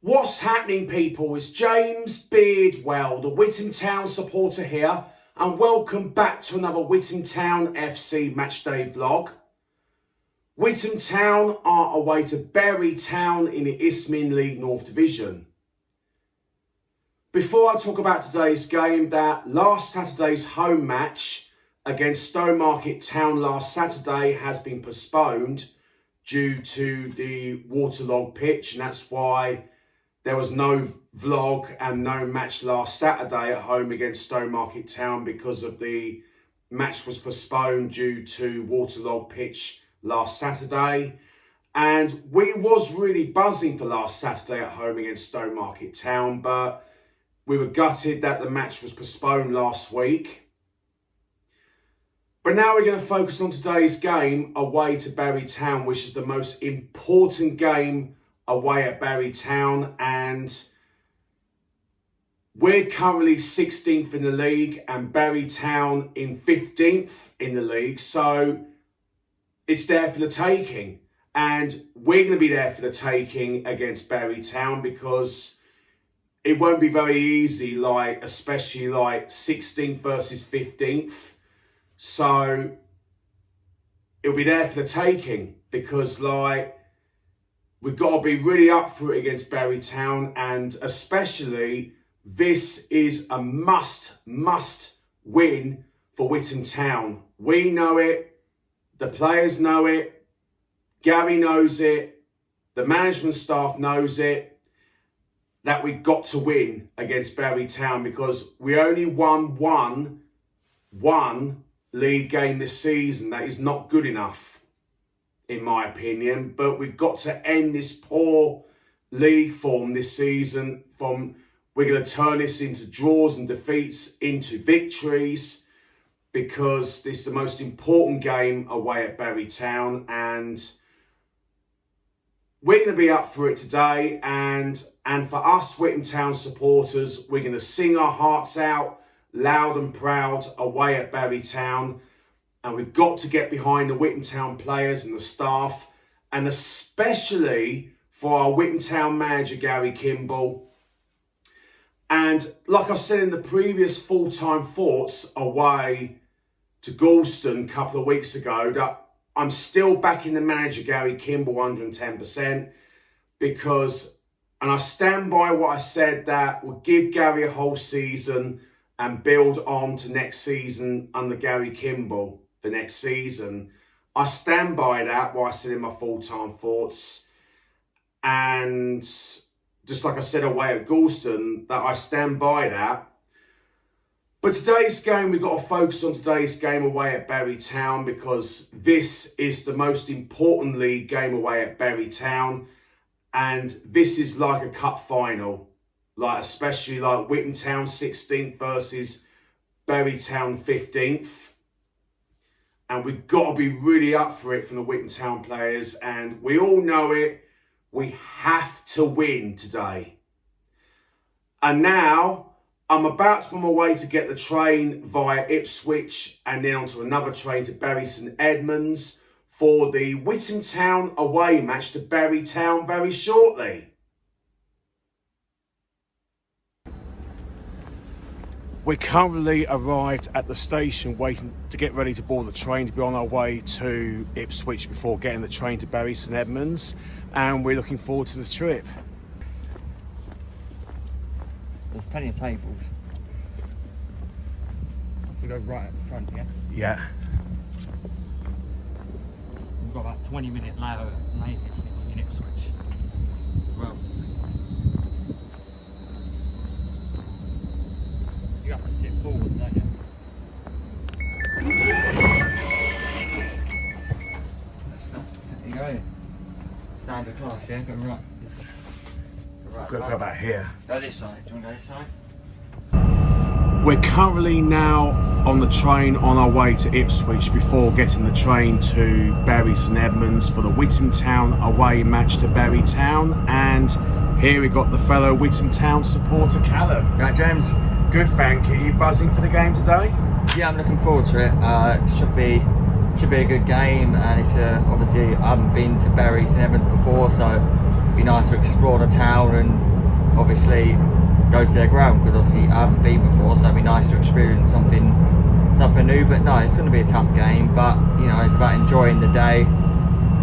What's happening, people? It's James Beardwell, the Witham Town supporter here, and welcome back to another Witham Town FC matchday vlog. Witham Town are away to Bury Town in the Isthmian League North Division. Before I talk about today's game, that last Saturday's home match against Stowmarket Town last Saturday has been postponed due to the waterlogged pitch, and that's why there was no vlog and no match last Saturday at home against Stowmarket Town, because of the match was postponed due to waterlogged pitch last Saturday. And we was really buzzing for last Saturday at home against Stowmarket Town, but we were gutted that the match was postponed last week. But now we're going to focus on today's game away to Bury Town, which is the most important game away at Bury Town, and we're currently 16th in the league and Bury Town in 15th in the league, so it's there for the taking, and we're going to be there for the taking against Bury Town, because it won't be very easy, especially 16th versus 15th, so it'll be there for the taking, because we've got to be really up for it against Bury Town, and especially this is a must win for Witham Town. We know it, the players know it, Gary knows it, the management staff knows it, that we've got to win against Bury Town, because we only won one league game this season. That is not good enough, in my opinion, but we've got to end this poor league form this season. We're going to turn this into draws and defeats into victories, because this is the most important game away at Bury Town, and we're going to be up for it today. And for us Witham Town supporters, we're going to sing our hearts out loud and proud away at Bury Town. And we've got to get behind the Witham Town players and the staff, and especially for our Witham Town manager, Gary Kimball. And like I said in the previous full-time thoughts away to Galston a couple of weeks ago, that I'm still backing the manager, Gary Kimball, 110%, because, and I stand by what I said, that we'll give Gary a whole season and build on to next season under Gary Kimball. The next season, I stand by that, what I said in my full-time thoughts, and just like I said away at Galston, that I stand by that. But today's game, we've got to focus on today's game away at Bury Town, because this is the most important league game away at Bury Town, and this is like a cup final, especially Witham Town 16th versus Bury Town 15th. And we've got to be really up for it from the Witham Town players. And we all know it. We have to win today. And now I'm about to on my way to get the train via Ipswich and then onto another train to Bury St Edmunds for the Witham Town away match to Bury Town very shortly. We're currently arrived at the station waiting to get ready to board the train to be on our way to Ipswich before getting the train to Bury St Edmunds, and we're looking forward to the trip. There's plenty of tables. We go right at the front, yeah? Yeah. We've got about 20-minute lane in Ipswich as well. You have to sit forwards, don't you? There you go. Standard class, yeah? Go right. Go back here. Go this side. Do you want to go this side? We're currently now on the train on our way to Ipswich before getting the train to Bury St Edmunds for the Witham Town away match to Bury Town. And here we got the fellow Witham Town supporter, Callum. Right, James? Good, thank you. Are you buzzing for the game today? Yeah, I'm looking forward to it. Should be a good game, and it's obviously I haven't been to Bury St Edmunds before, so be nice to explore the town and obviously go to their ground, because obviously I haven't been before, so it'd be nice to experience something new. But no, it's going to be a tough game, but you know, it's about enjoying the day.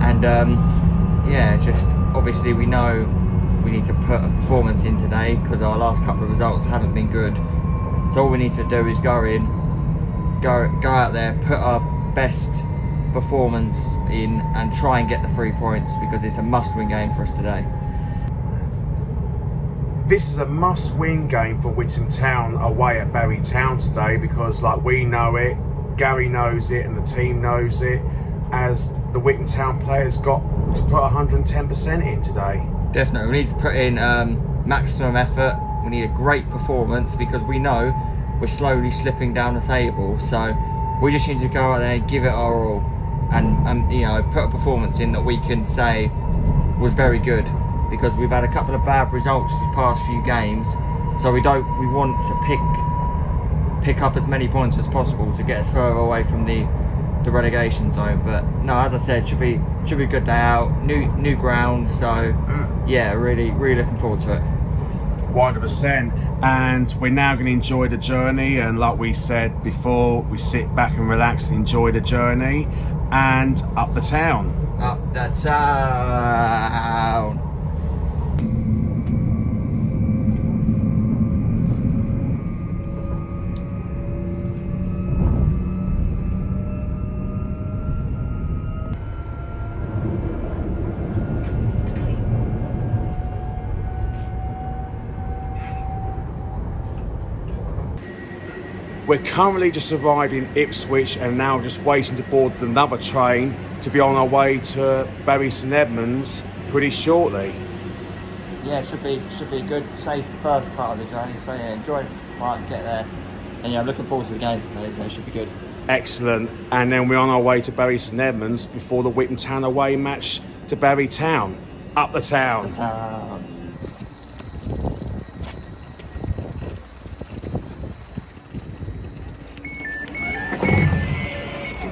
And yeah, just obviously we know we need to put a performance in today because our last couple of results haven't been good. So all we need to do is go out there, put our best performance in and try and get the 3 points, because it's a must-win game for us today. This is a must-win game for Witham Town away at Bury Town today, because like we know it, Gary knows it, and the team knows it, as the Witham Town players got to put 110% in today. Definitely, we need to put in maximum effort. We need a great performance, because we know we're slowly slipping down the table. So we just need to go out there and give it our all, and you know, put a performance in that we can say was very good, because we've had a couple of bad results these past few games. So we want to pick up as many points as possible to get us further away from the relegation zone. But no, as I said, should be a good day out, new ground. So yeah, really looking forward to it. 100%. And we're now going to enjoy the journey, and like we said before, we sit back and relax and enjoy the journey, and up the town. Up the town. We're currently just arrived in Ipswich and now just waiting to board another train to be on our way to Bury St Edmunds pretty shortly. Yeah, should be a good, safe first part of the journey. So yeah, enjoy it while I get there. And yeah, I'm looking forward to the game today, so it should be good. Excellent. And then we're on our way to Bury St Edmunds before the Witham Town away match to Bury Town. Up the town. The town.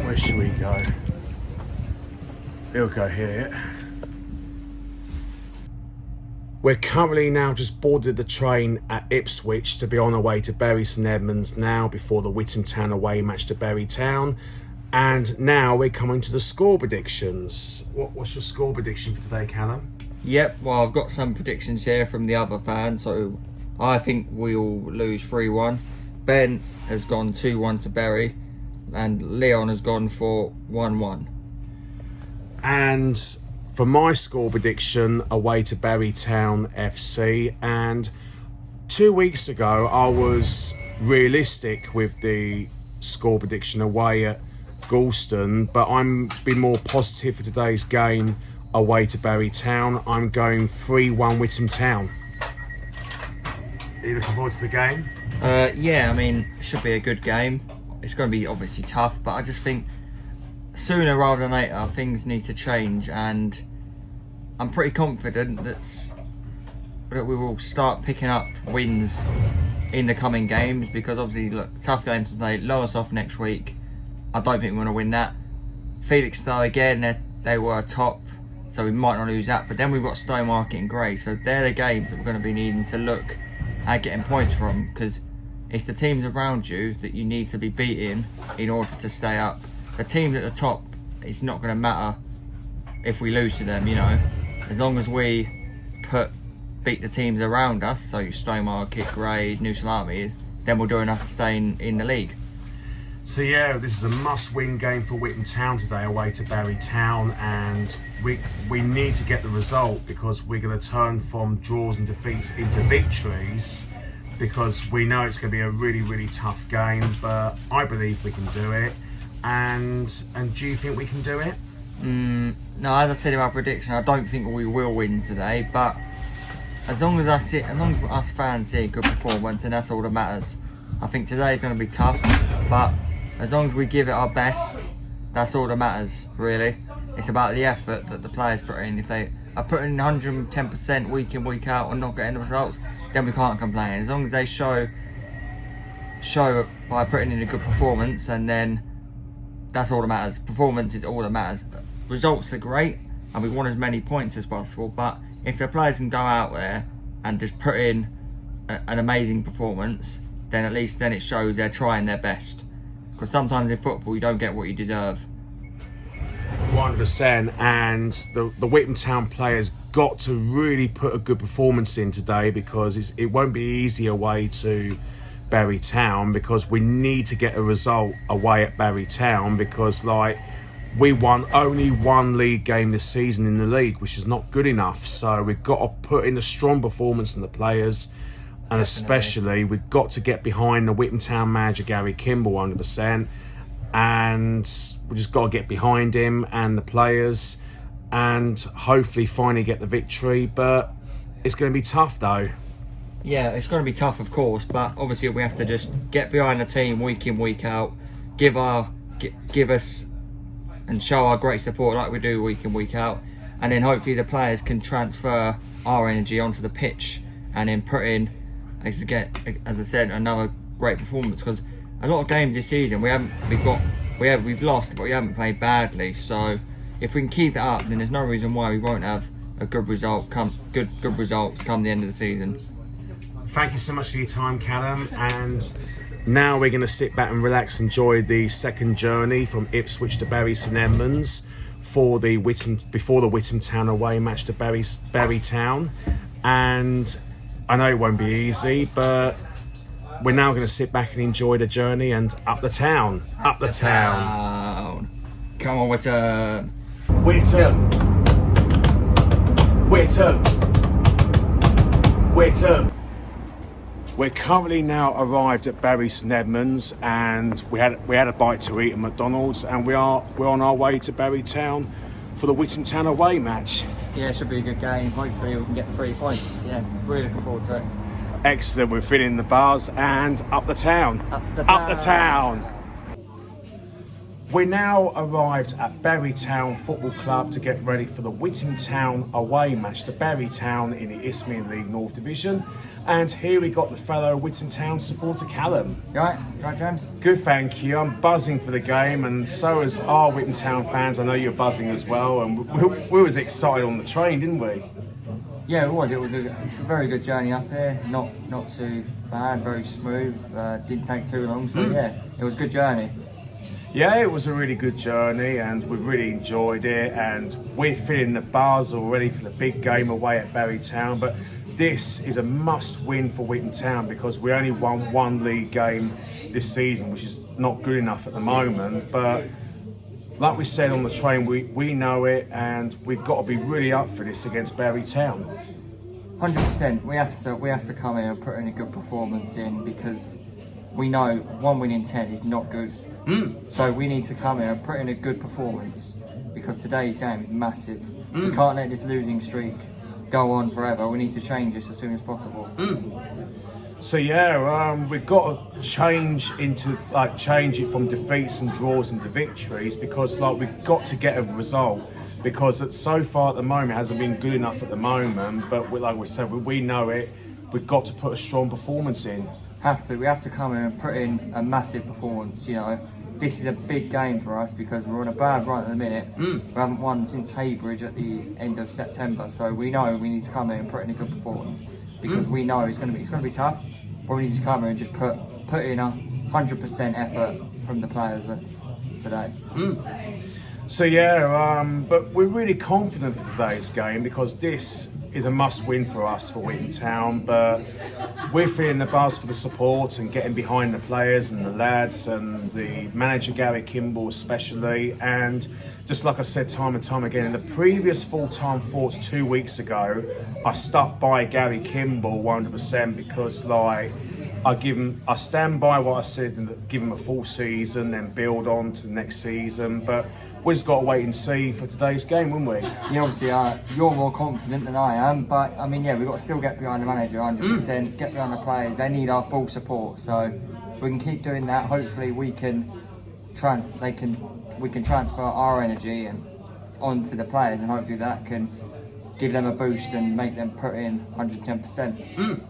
Where should we go? We'll go here. We're currently now just boarded the train at Ipswich to be on our way to Bury St Edmunds now before the Witham Town away match to Bury Town. And now we're coming to the score predictions. What's your score prediction for today, Callum? Yep, well, I've got some predictions here from the other fans. So I think we'll lose 3-1. Ben has gone 2-1 to Bury, and Leon has gone for 1-1. And for my score prediction, away to Bury Town FC. And 2 weeks ago, I was realistic with the score prediction away at Galston, but I'm been more positive for today's game away to Bury Town. I'm going 3-1 Witham Town. Are you looking forward to the game? Yeah, I mean, it should be a good game. It's going to be obviously tough, but I just think sooner rather than later things need to change, and I'm pretty confident that we will start picking up wins in the coming games, because obviously, look, tough games today, lower us off next week. I don't think we're going to win that. Felixstowe again, they were top, so we might not lose that, but then we've got Stowmarket and Grey, so they're the games that we're going to be needing to look at getting points from, because it's the teams around you that you need to be beating in order to stay up. The teams at the top, it's not going to matter if we lose to them, you know. As long as we beat the teams around us, so Stowmarket, Greys, New Salami, then we'll do enough to stay in the league. So yeah, this is a must-win game for Witham Town today, away to Bury Town, and we need to get the result, because we're going to turn from draws and defeats into victories, because we know it's going to be a really tough game, but I believe we can do it. And do you think we can do it? No, as I said in my prediction, I don't think we will win today, but as long as us fans see a good performance, and that's all that matters. I think today's going to be tough, but as long as we give it our best, that's all that matters, really. It's about the effort that the players put in. If they are putting in 110% week in, week out and not getting the results, then we can't complain. As long as they show by putting in a good performance, and then that's all that matters. Performance is all that matters. Results are great, and we want as many points as possible. But if the players can go out there and just put in an amazing performance, then at least then it shows they're trying their best. Because sometimes in football you don't get what you deserve. 100%, and the Witham Town players got to really put a good performance in today, because it won't be easy away to Bury Town, because we need to get a result away at Bury Town, because like we won only one league game this season in the league, which is not good enough. So we've got to put in a strong performance in the players, and especially we've got to get behind the Witham Town manager Gary Kimball 100%, and we just got to get behind him and the players and hopefully finally get the victory. But it's going to be tough though. Yeah, it's going to be tough, of course, but obviously we have to just get behind the team week in, week out, give us and show our great support like we do week in, week out, and then hopefully the players can transfer our energy onto the pitch and then put in, as I said, another great performance. Because a lot of games this season we've lost, but we haven't played badly. So if we can keep it up, then there's no reason why we won't have a good results come the end of the season. Thank you so much for your time, Callum. And now we're going to sit back and relax, enjoy the second journey from Ipswich to Bury St Edmunds before the Witham Town away match to Bury Town. And I know it won't be easy, but we're now going to sit back and enjoy the journey and up the town. Up the town. Come on, Witham. Witham. Witham. Witham. We're currently now arrived at Bury St Edmunds, and we had a bite to eat at McDonald's, and we're on our way to Bury Town for the Witham Town away match. Yeah, it should be a good game. Hopefully we can get 3 points. Yeah, really looking forward to it. Excellent. We're filling the bars and up the town. Up the town. Up the town. We're now arrived at Bury Town Football Club to get ready for the Witham Town away match to Bury Town in the Isthmian League North Division. And here we got the fellow Witham Town supporter Callum. You right? You right, James? Good, thank you. I'm buzzing for the game, and so is our Witham Town fans. I know you're buzzing as well, and we was excited on the train, didn't we? Yeah, it was. It was a very good journey up here. Not too bad, very smooth. Didn't take too long, so yeah, it was a good journey. Yeah, it was a really good journey, and we really enjoyed it, and we're filling the bars already for the big game away at Bury Town. But this is a must-win for Witham Town, because we only won one league game this season, which is not good enough at the moment. But like we said on the train, we know it, and we've got to be really up for this against Bury Town. 100%. We have to come in and put in a good performance in, because we know 1 win in 10 is not good. So we need to come in and put in a good performance, because today's game is massive. We can't let this losing streak go on forever. We need to change this as soon as possible. So yeah, we've got to change it from defeats and draws into victories, because we've got to get a result, because so far at the moment it hasn't been good enough at the moment. But like we said, we know it. We've got to put a strong performance in. We have to come in and put in a massive performance. You know, this is a big game for us, because we're on a bad run at the minute. We haven't won since Haybridge at the end of September, so we know we need to come in and put in a good performance, because we know it's going to be tough. But we need to come in and just put in 100% effort from the players today. So yeah, but we're really confident for today's game, because this is a must-win for us for Witham Town. But we're feeling the buzz for the support and getting behind the players and the lads and the manager Gary Kimball especially. And just like I said time and time again, in the previous full-time thoughts 2 weeks ago, I stuck by Gary Kimball 100%, because I stand by what I said and give him a full season, then build on to the next season. But we've just got to wait and see for today's game, wouldn't we? Yeah, obviously you're more confident than I am, but I mean, yeah, we've got to still get behind the manager 100%, get behind the players. They need our full support, so if we can keep doing that, hopefully we can transfer our energy and onto the players, and hopefully that can give them a boost and make them put in 110%.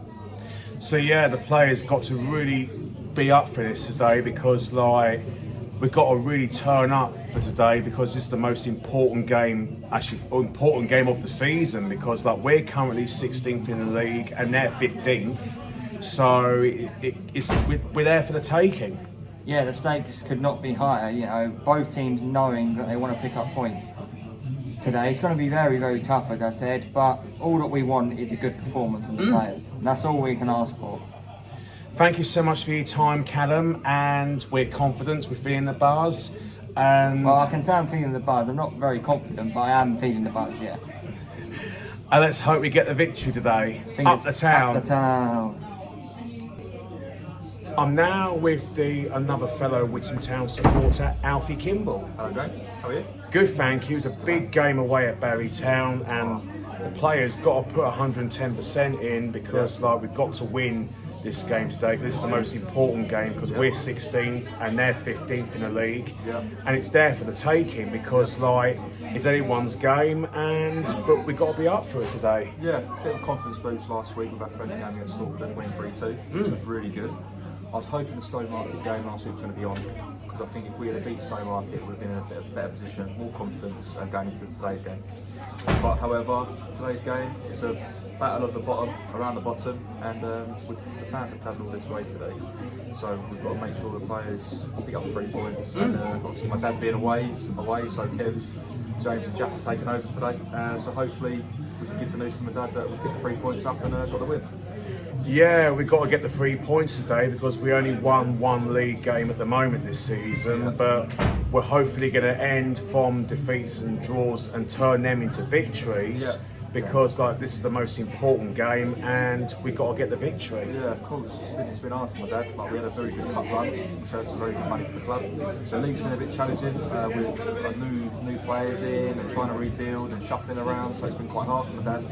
So yeah, the players got to really be up for this today, because we've got to really turn up for today because this is the most important game, important game of the season, because like we're currently 16th in the league and they're 15th, so we're there for the taking. Yeah, the stakes could not be higher. You know, both teams knowing that they want to pick up points today. It's going to be very, very tough, as I said, but all that we want is a good performance from the players. And that's all we can ask for. Thank you so much for your time, Callum, and we're confident, we're feeling the buzz. And well, I can say I'm feeling the buzz. I'm not very confident, but I am feeling the buzz, yeah. And let's hope we get the victory today. Up the town. Up the town. I'm now with another fellow Witham Town supporter, Alfie Kimball. Hello, James. How are you? Good, thank you. It's a big game away at Bury Town, and the players got to put 110% in because like we've got to win this game today. This is the most important game because we're 16th and they're 15th in the league, and it's there for the taking because like it's anyone's game, but we've got to be up for it today. Yeah, a bit of a confidence boost last week with our friendly game against Suffolk, winning 3-2, which was really good. I was hoping the Stowmarket game last week was going to be on because I think if we had beat Stowmarket, it would have been in a bit of a better position, more confidence going into today's game. But however, today's game is a battle of the bottom, around the bottom, and with the fans have travelled all this way today, so we've got to make sure the players pick up the 3 points. And obviously, my dad being away, so Kev, James, and Jack are taking over today. So hopefully, we can give the news to my dad that we picked the 3 points up and got the win. Yeah, we've got to get the 3 points today because we only won 1 league game at the moment this season, but we're hopefully going to end from defeats and draws and turn them into victories. Because like this is the most important game and we've got to get the victory. Yeah, of course. It's been hard for my dad. Like, we had a very good cup run, which had some very good money for the club. So the league's been a bit challenging with like, new players in and trying to rebuild and shuffling around. So it's been quite hard for my dad.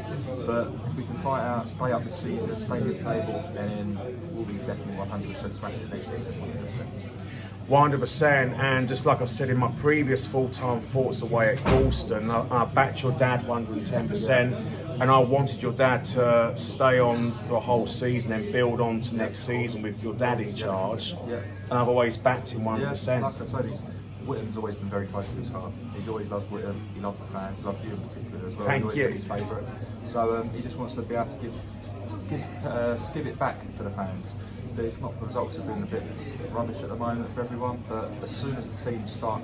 But if we can fight out, stay up this season, stay mid-table, then we'll be definitely 100% smashing it next season. 100%, and just like I said in my previous full-time thoughts away at Galston, I backed your dad 110%, and I wanted your dad to stay on for a whole season and build on to next season with your dad in charge. And I've always backed him 100%. Yeah, like I said, Witham's always been very close to his heart. He's always loved Witham, he loves the fans, he loves you in particular as well. Thank you. He's always been his favourite. So he just wants to be able to give it back to the fans. It's not, the results have been a bit rubbish at the moment for everyone, but as soon as the team start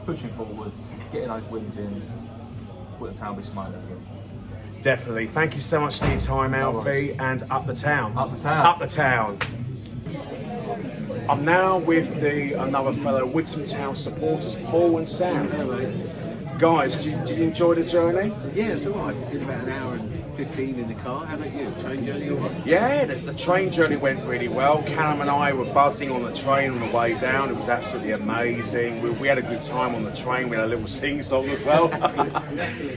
pushing forward, getting those wins in, Witham Town will be smiling again. Definitely. Thank you so much for your time, Alfie, and up the town. Up the town. Up the town. I'm now with another fellow Witham Town supporters, Paul and Sam. Hello. Guys, did you enjoy the journey? Yeah, it's all right. Did about an hour and 15 in the car. How about you? Train journey all right? Yeah, the train journey went really well. Callum and I were buzzing on the train on the way down. It was absolutely amazing. We had a good time on the train. We had a little sing-song as well.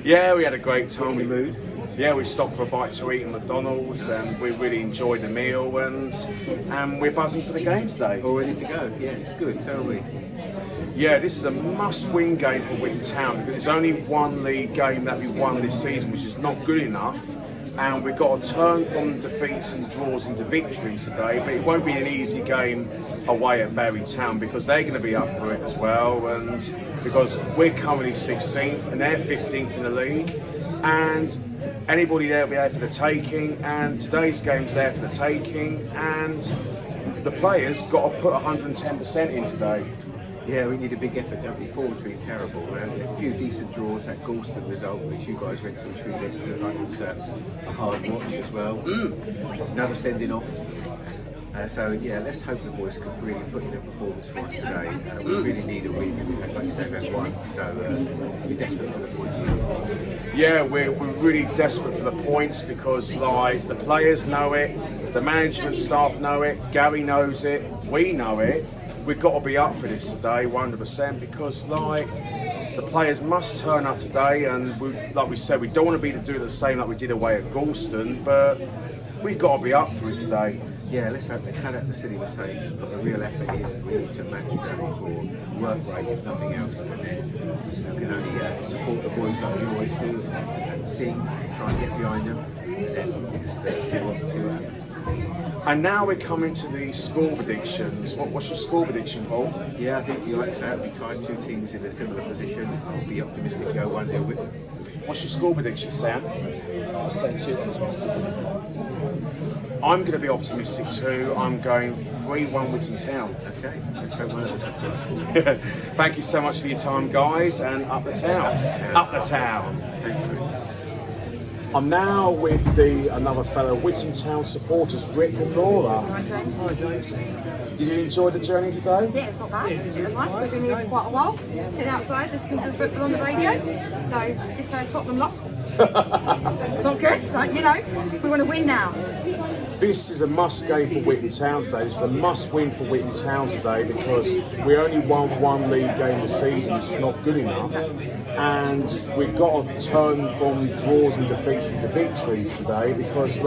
Yeah, we had a great time. We stopped for a bite to eat at McDonald's and we really enjoyed the meal, and we're buzzing for the game today. All ready to go? Yeah, good. So are we. Yeah, this is a must-win game for Witham Town because it's only 1 league game that we won this season, which is not good enough. And we've got to turn from defeats and draws into victories today, but it won't be an easy game away at Bury Town because they're going to be up for it as well, and because we're currently 16th and they're 15th in the league, and anybody there will be there for the taking, and today's game's there for the taking, and the players got to put 110% in today. Yeah, we need a big effort, don't we? Form's been terrible. A few decent draws, that Galston result, which you guys went to, which we listed, that was a hard watch as well. Another sending off. So yeah, let's hope the boys can really put in a performance for us today. We really need a win, like you say, we've had one. So we're desperate for the points here. Yeah, we're really desperate for the points because like the players know it, the management staff know it, Gary knows it, we know it. We've got to be up for this today, 100%, because like the players must turn up today, and like we said, we don't want to do the same like we did away at Galston, but we've got to be up for it today. Yeah, let's cut out the silly mistakes, put a real effort in. We need to match Gary for work rate, if nothing else, and then we can only support the boys like we always do, and sing, try and get behind them, and then just see what happens. And now we're coming to the score predictions. What's your score prediction, Paul? Yeah, I think you like that. We tied two teams in a similar position. I'll be optimistic to go 1-0 with them. What's your score prediction, Sam? I'll say 2-1 to us. I'm going to be optimistic too. I'm going 3-1 Witham Town. Okay, let's hope one of us is good. Thank you so much for your time, guys, and up the town. Up the town. Thanks, Rick. I'm now with another fellow Witham Town supporters, Rick and Laura. Hi James. Hi, James. Did you enjoy the journey today? Yeah, it's not bad. It was nice. We've been here for quite a while, sitting outside listening to the football on the radio. So just heard Tottenham lost. Not good, but you know, we want to win now. This is a must game for Witham Town today. This is a must win for Witham Town today because we only won one league game this season, which is not good enough. And we've got to turn from draws and defeats into victories today because,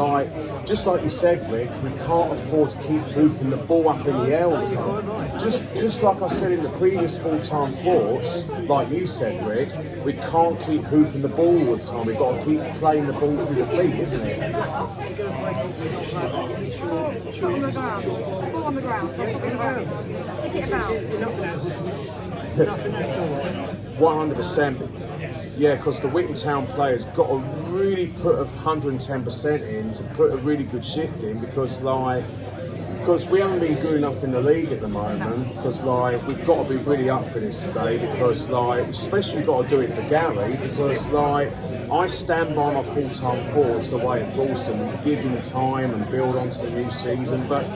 just like you said, Rick, we can't afford to keep hoofing the ball up in the air all the time. Just like I said in the previous full-time thoughts, like you said, Rick, we can't keep hoofing the ball all the time. We've got to keep playing the ball through the feet, isn't it? Ball on the ground. Ball on the ground. That's what we're about. Stick it about. 100%. Yeah, because the Witham Town players got to really put 110% in to put a really good shift in because we haven't been good enough in the league at the moment because we've got to be really up for this today because especially got to do it for Gary because I stand by my full-time forwards away at Galston and give him time and build on to the new season, but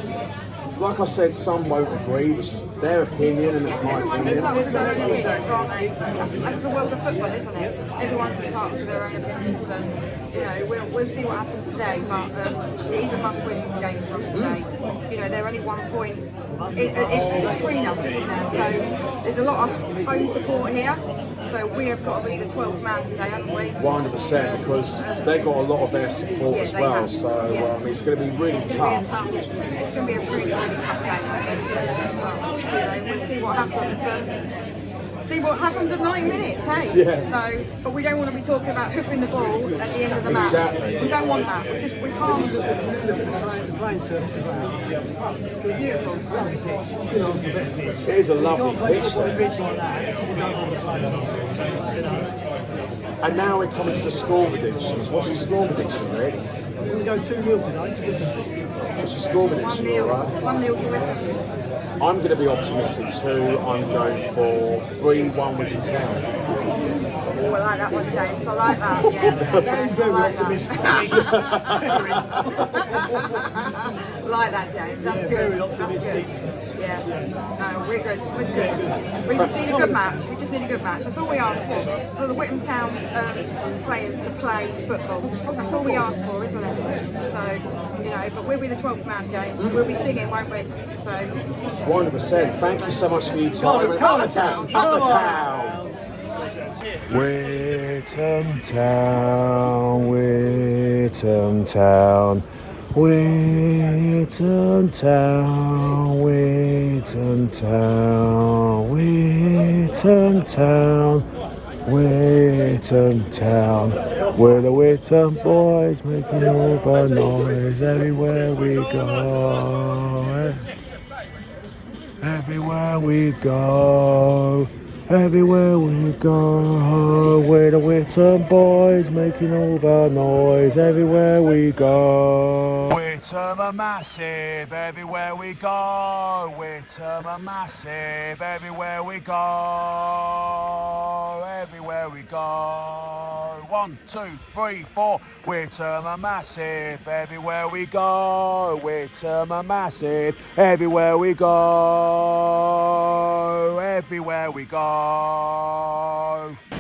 like I said, some won't agree, which is their opinion and it's my Everyone's opinion. entitled to their own opinions, aren't they? That's the world of football, isn't it? Everyone's entitled to their own opinions, and you know we'll see what happens today. But it is a must-win game for us today. You know, they're only 1 point issue between us, isn't there? So there's a lot of home support here. So we have got to be the 12th man today, haven't we? 100% because they got a lot of their support as well, have. so it's going to be really It's tough. going to be a really, really tough game, I think. But, we'll see what happens. See what happens at 9 minutes, hey? Yeah. So, but we don't want to be talking about hoofing the ball at the end of the match. Exactly. We don't want that. We can't. Playing surface around. Beautiful. It is a lovely pitch there. Pitch like that, you don't want to play. And now we're coming to the score predictions. What's your score prediction, Rick? We go 2-0 tonight to Witham. What's your score prediction, 1-0. Laura? 1-0 to Witham. I'm going to be optimistic too. I'm going for 3-1 Witham Town. Oh, I like that one, James. I like that. Yeah. Very I like optimistic. that. Like that, James. That's good. Very That's optimistic. good. Yeah. No, we're good. We're good. We just need a good match. We just need a good match. That's all we ask for the Witham Town players to play football. That's all we ask for, isn't it? So, you know, but we'll be the 12th man, James. We'll be singing, won't we? So, 100%. Thank you so much for your time. And up the town. Up the town. Witham Town, Witham Town, Witham Town, Witham Town, Witham Town, Witham Town. We're the Witham boys making all the noise everywhere we go. Everywhere we go. Everywhere we go, we're the Witham boys making all the noise everywhere we go. Witham are massive everywhere we go. Witham are massive everywhere we go. Everywhere we go. 1, 2, 3, 4. Witham are massive everywhere we go. Witham are massive everywhere we go. Everywhere we go.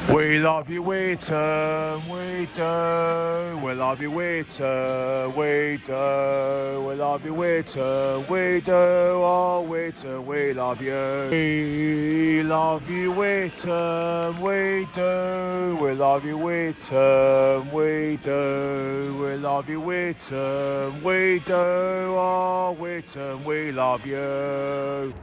We love you, Witham, we do. We love you, Witham, we do. We love you, Witham, we do. Oh, Witham, we love you. We love you, Witham, we do. We love you, Witham, we do. We love you, Witham, we do. Oh, Witham, we love you.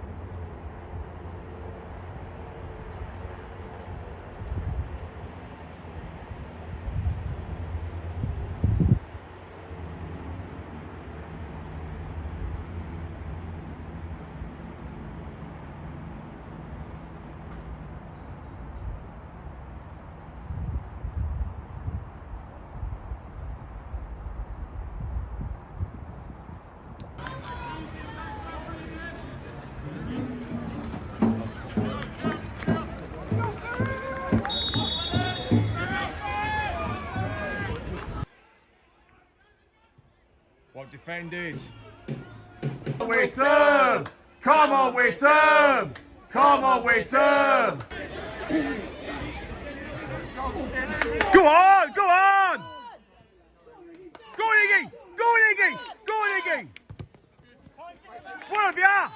Well defended. Witham! Come on, Witham! Come on, Witham! Go on! Go on! Go on, Iggy! Go on, Iggy! Go on, Iggy! One of ya!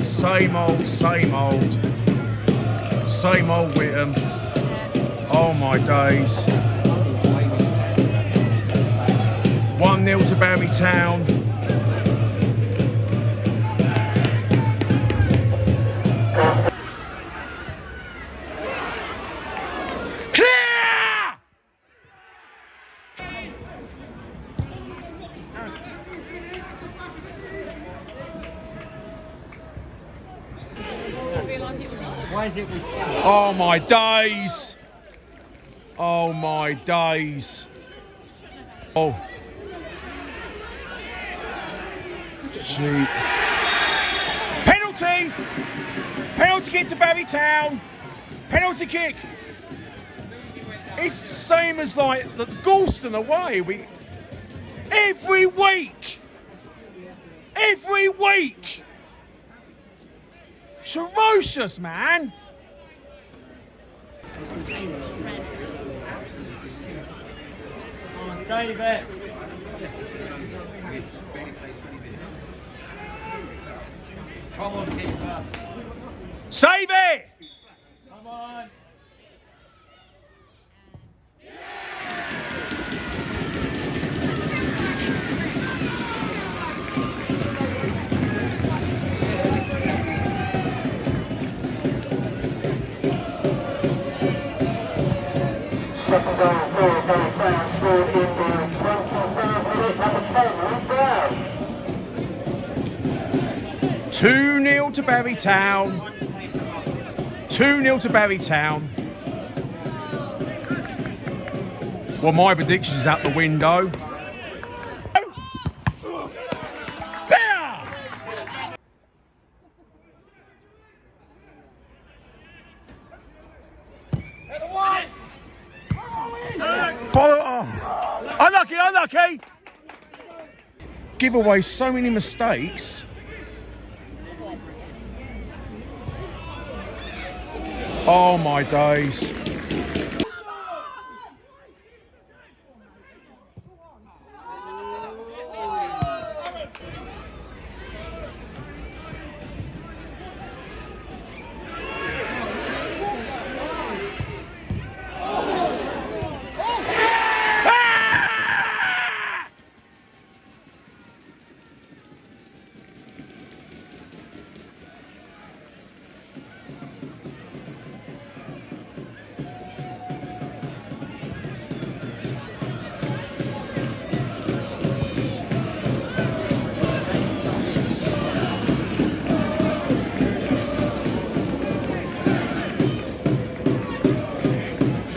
Same old, same old. Same old Witham. Oh my days. 1-0 to Bury Town. Clear! Oh my days! Oh my days! Oh. Gee. Penalty! Penalty kick to Bury Town! Penalty kick! It's the same as like the Galston away. Every week! Every week! Ferocious, man! Come on, save it! Come on, keeper! Save it! Come on! Second goal for Bury Town, scored in the 23rd minute, number 10, Luke Brown. 2-0 to Bury Town. 2-0 to Bury Town. Well, my prediction's out the window. Follow. Oh. Unlucky, unlucky. Give away so many mistakes. Oh my days.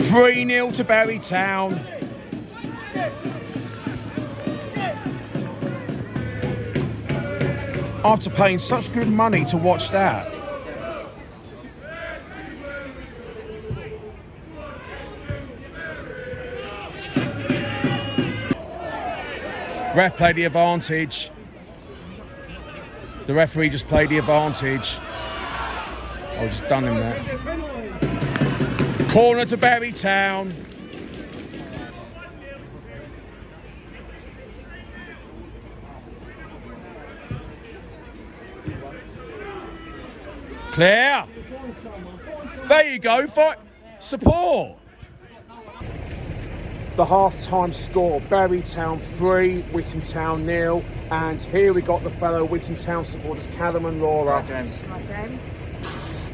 3-0 to Bury Town. After paying such good money to watch that. Ref played the advantage. The referee just played the advantage. I was just done him there. Corner to Bury Town. Clear. There you go. Fight. Support. The half-time score, Bury Town 3, Witham Town 0. And here we got the fellow Witham Town supporters, Callum and Laura. Right, James. Right, James.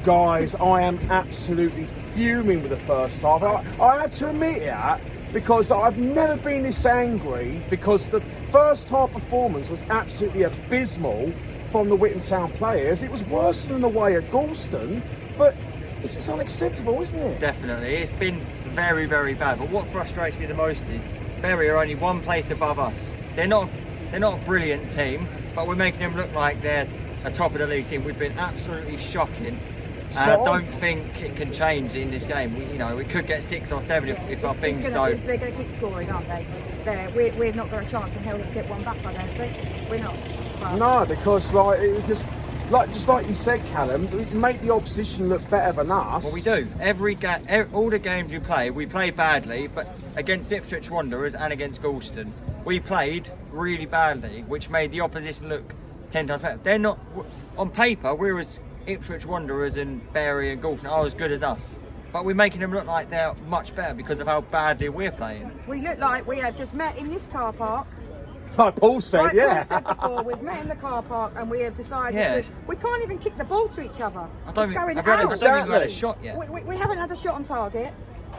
Guys, I am absolutely fuming with the first half. I have to admit it, because I've never been this angry, because the first half performance was absolutely abysmal from the Witham Town players. It was worse than the way at Galston, but it's unacceptable, isn't it? Definitely. It's been very, very bad. But what frustrates me the most is Bury are only one place above us. They're not a brilliant team, but we're making them look like they're a top of the league team. We've been absolutely shocking. And I don't think it can change in this game. We could get 6 or 7 if our things don't. They're going to keep scoring, aren't they? We're not got a chance in hell to get one back, I don't think. We're not. Well, No, because just like you said, Callum, we make the opposition look better than us. Well, we do. All the games we play badly, but against Ipswich Wanderers and against Galston, we played really badly, which made the opposition look 10 times better. They're not, on paper, we're as Ipswich Wanderers and Bury and Galston are as good as us. But we're making them look like they're much better because of how badly we're playing. we look like we have just met in this car park. Like Paul said, Like yeah. Paul said before, we've met in the car park and we have decided Yeah. we can't even kick the ball to each other. I don't It's going think we've out. had a shot yet. We haven't had a shot on target.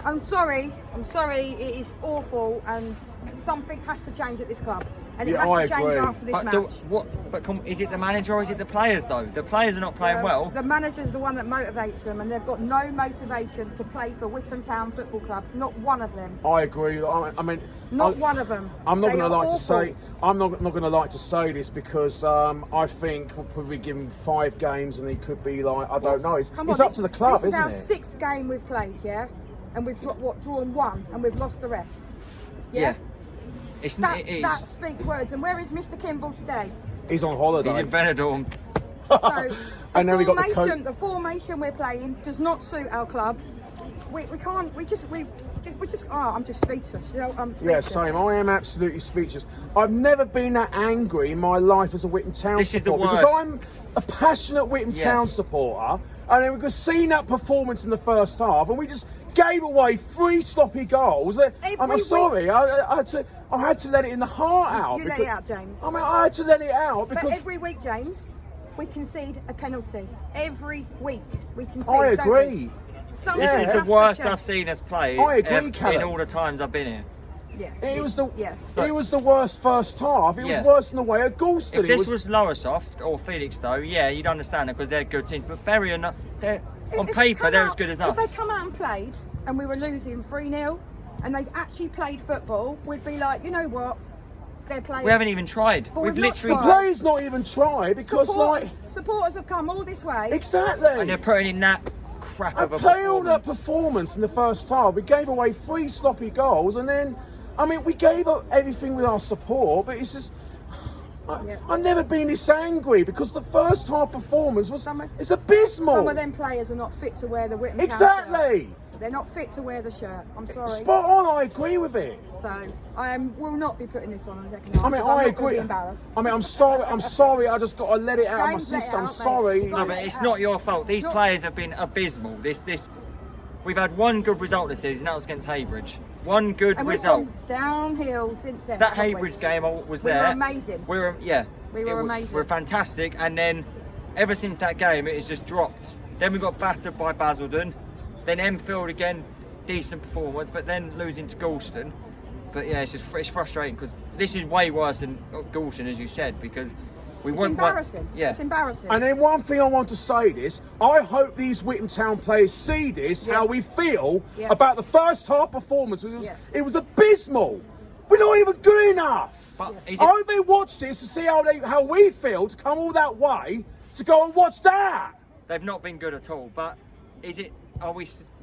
I'm sorry, it is awful, and something has to change at this club. And it Yeah, has I to change agree. after this match. Is it the manager or is it the players though? The players are not playing well. The manager's the one that motivates them, and they've got no motivation to play for Witham Town Football Club. Not one of them. I agree. I mean, Not one of them. I'm not They going to are like to awful. say. I'm not going to like to say this because I think we'll probably give him 5 games and he could be like, I don't know. It's Come up on, to the club, this is isn't our it? 6th game we've played, yeah, and we've drawn 1, and we've lost the rest. Yeah. That speaks words. And where is Mr. Kimball today? He's on holiday. He's in Benidorm. So And then we got the coach. the formation we're playing does not suit our club. We can't. I'm just speechless. You know, I'm speechless. Yeah, same. I am absolutely speechless. I've never been that angry in my life as a Witham Town This is the supporter because worst. I'm a passionate Witham Yeah. Town supporter, and then we've seen that performance in the first half, and we just gave away 3 sloppy goals. I'm sorry. I had to let it in the heart out. You let it out, James. I mean, I had to let it out But because every week, James, we concede a penalty. Every week we concede. I don't we? agree. Something Yeah. This is has the to worst change. I've seen us play I agree, Callum. in all the times I've been here. Yeah. It was the Yeah. it was the worst first half. It was Yeah. worse than the way at Galston. If this was Lowestoft or Felix though, yeah, you'd understand it because they're good teams. But Bury are not. They're on If paper come they're out- as good as If us. they come out and played and we were losing 3-0 and they actually played football, we'd be like, you know what? They're playing. We haven't even tried. But We've we've not literally the tried. players not even try because supporters have come all this way. exactly. and they're putting in that crap I of a play all that performance. performance in the first half. We gave away 3 sloppy goals, and then, I mean, we gave up everything with our support. But it's just, I've never been this angry because the first half performance was it's abysmal. Some of them players are not fit to wear the Witham Town exactly. shirt. They're not fit to wear the shirt. I'm sorry. Spot on. I agree with it. So I will not be putting this on the second half. I mean, I'm I not gonna agree. Be embarrassed. I mean, I'm sorry. I'm sorry. I just got to let it out of my James, let it system. I'm out, mate. sorry. You've got No, to but let it's it not out. your fault. These Not- players have been abysmal. We've had one good result this season. That was against Haybridge. One good And we've result. gone downhill since then. That haven't we? Haybridge game I was We were there. amazing. We were amazing. We were fantastic, and then ever since that game, it has just dropped. Then we got battered by Basildon. Then Enfield again, decent performance, but then losing to Galston. But yeah, it's frustrating because this is way worse than Galston, as you said, because It's embarrassing. Yeah. It's embarrassing. And then one thing I want to say this, I hope these Witham Town players see this, how we feel about the first half performance. It was abysmal. We're not even good enough. But I hope they watch this to see how we feel to come all that way to go and watch that. They've not been good at all. But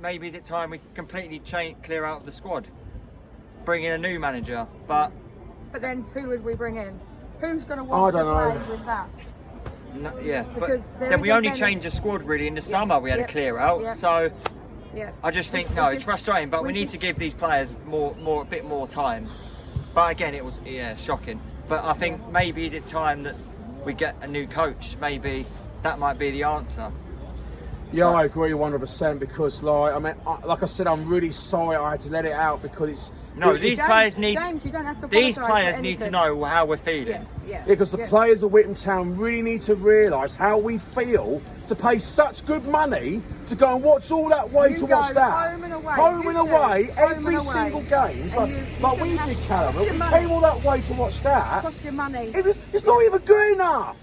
maybe is it time we completely clear out of the squad, bring in a new manager? But then who would we bring in? Who's going to want to play with that? No, yeah, because then we only changed the squad really in the summer. We had to clear out, so I just think it's frustrating. But we need to give these players a bit more time. But again, it was shocking. But I think maybe is it time that we get a new coach? Maybe that might be the answer. Yeah, I agree 100% because, like I said, I'm really sorry I had to let it out because James, you don't have to these players need to know how we're feeling. Because the players of Witham Town really need to realise how we feel to pay such good money to go and watch all that way to watch that. Home and away, every single game. It's like we did, Callum. We came all that way to watch that. Cost your money. It's not even good enough.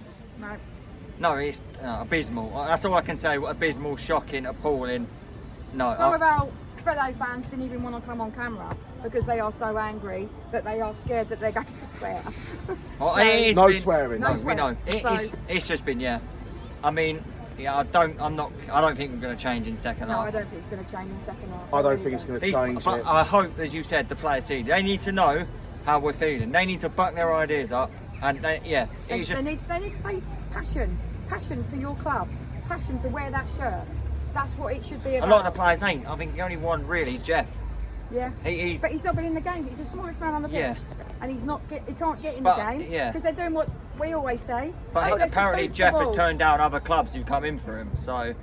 No, it's abysmal. That's all I can say. Abysmal, shocking, appalling. No. Some of our fellow fans didn't even want to come on camera because they are so angry that they are scared that they're going to swear. No swearing. No, we know. It's just been, I mean, I don't think we're going to change in second half. No, I don't think it's going to change in second half. I don't think it's going to change. But I hope, as you said, the players see. They need to know how we're feeling. They need to buck their ideas up. And they need to play passion for your club, passion to wear that shirt. That's what it should be about. A lot of the players ain't. I think the only one really, Jeff. Yeah. But he's not been in the game. He's the smallest man on the pitch, and he can't get in the game because they're doing what we always say. But apparently Jeff has turned down other clubs who've come in for him. So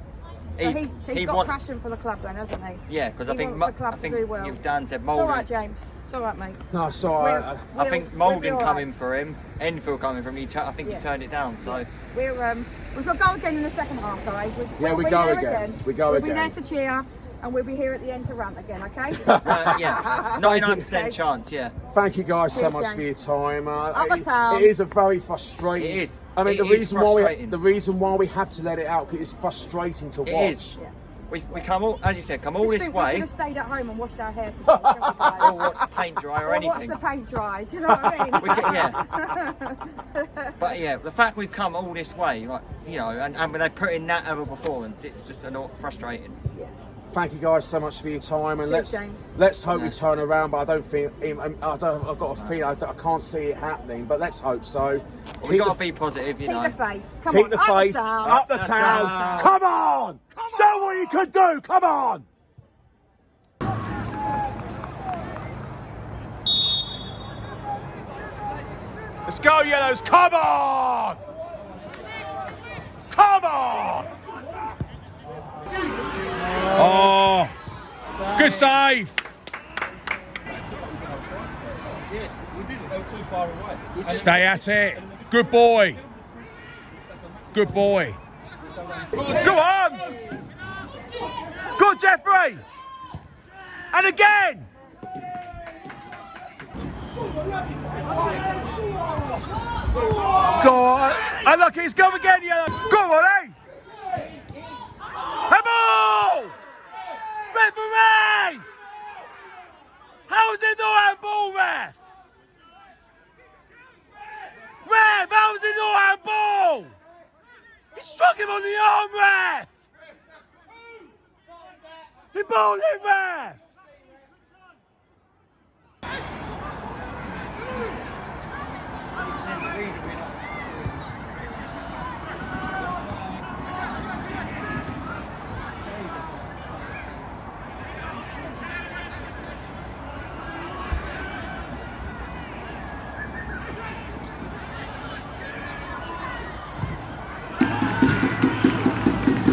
he's got passion for the club then, hasn't he? Yeah, because I think to do well. Dan said It's Moulding. all right, James. It's all right, mate. No, it's all right. I think Moulding coming for him, Enfield coming for him. I think he turned it down. So we've got to go again in the second half, guys. We'll be there again. We'll be there to cheer, and we'll be here at the end to rant again. Okay? 99% chance. Yeah. Thank you guys so much for your time. It is a very frustrating. It is. I mean, the reason why we have to let it out because it's frustrating to watch. It is. Yeah. We come all, as you said, all this way. We could have stayed at home and washed our hair today, shouldn't we, guys? Or watch the paint dry or anything. Watch the paint dry. Do you know what I mean? But the fact we've come all this way, and when they put in that other performance, it's just frustrating. Yeah. Thank you guys so much for your time, and let's hope we turn around. But I don't think I've got a feeling I can't see it happening. But let's hope so. We've got to be positive, Keep the faith. Keep the faith. Up the town. Come on. Show what you can do. Come on. Let's go, Yellows. Come on. Come on. Oh, good save. Stay at it. Good boy. Good boy. Go on. Good, Jeffrey. And again. Go on. And look, he's come again, Yellow. Go on, eh? Hey, ball! Referee! How is it no handball, ref? Ref, how is it no handball? He struck him on the arm, ref! He balled him, ref!